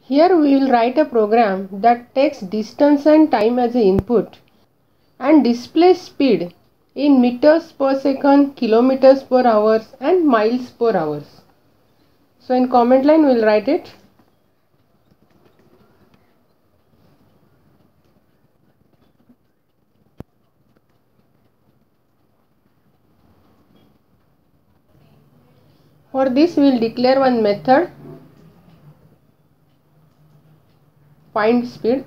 Here we will write a program that takes distance and time as an input and displays speed in meters per second, kilometers per hour and miles per hour. So in comment line we will write it. For this we will declare one method, find speed.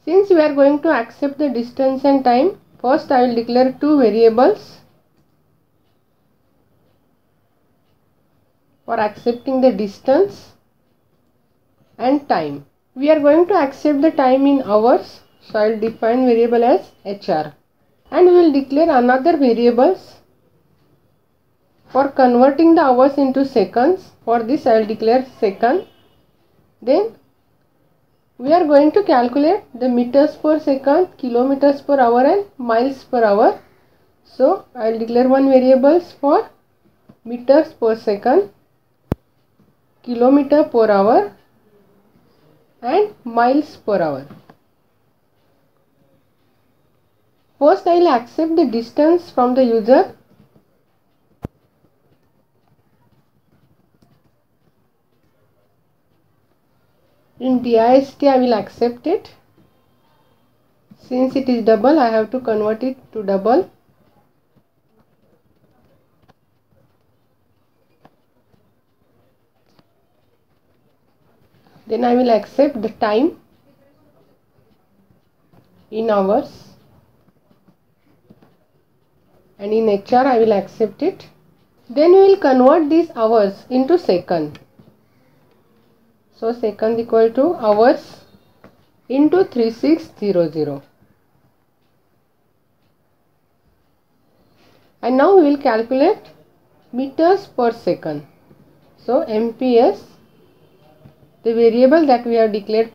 Since we are going to accept the distance and time, first I will declare two variables for accepting the distance and time. We are going to accept the time in hours, so I will define variable as HR, and we will declare another variables for converting the hours into seconds. For this I will declare second. Then we are going to calculate the meters per second, kilometers per hour and miles per hour. So I will declare one variables for meters per second, kilometer per hour and miles per hour. First I will accept the distance from the user. In DIST I will accept it. Since it is double, I have to convert it to double. Then I will accept the time in hours, and in HR I will accept it. Then we will convert these hours into second. So second equal to hours into 3600. And now we will calculate meters per second. So MPS, the variable that we have declared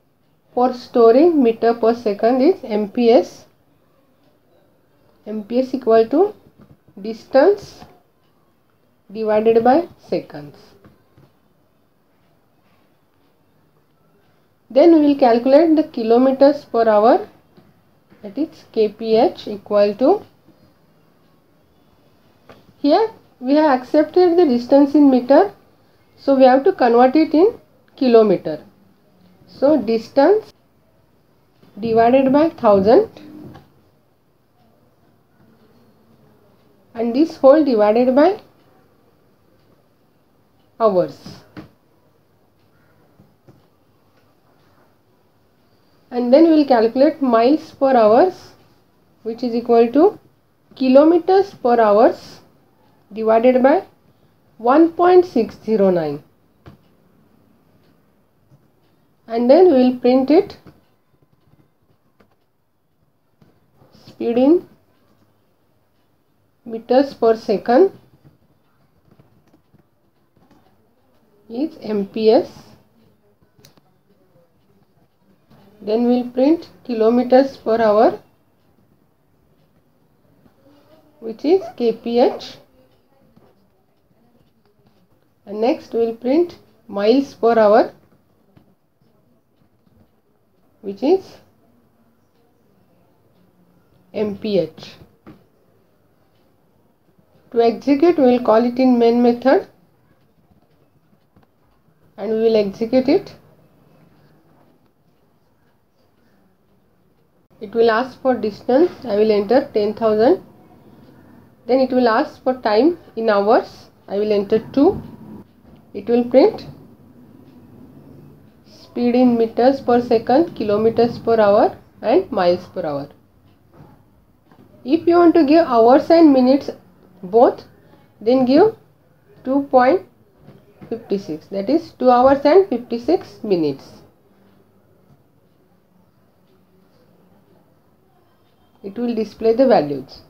for storing meter per second is MPS. MPS equal to distance divided by seconds. Then we will calculate the kilometers per hour, that is kph equal to, here we have accepted the distance in meter, so we have to convert it in kilometer. So distance divided by 1000 and this whole divided by hours. And then we will calculate miles per hours, which is equal to kilometers per hours divided by 1.609, and then we will print it. Speed in meters per second is MPS. Then we will print kilometers per hour, which is kph, and next we will print miles per hour, which is MPH. To execute, we will call it in main method and we will execute it. It will ask for distance, I will enter 10,000. Then it will ask for time in hours, I will enter 2. It will print speed in meters per second, kilometers per hour and miles per hour. If you want to give hours and minutes both, then give 2.56, that is 2 hours and 56 minutes. It will display the values.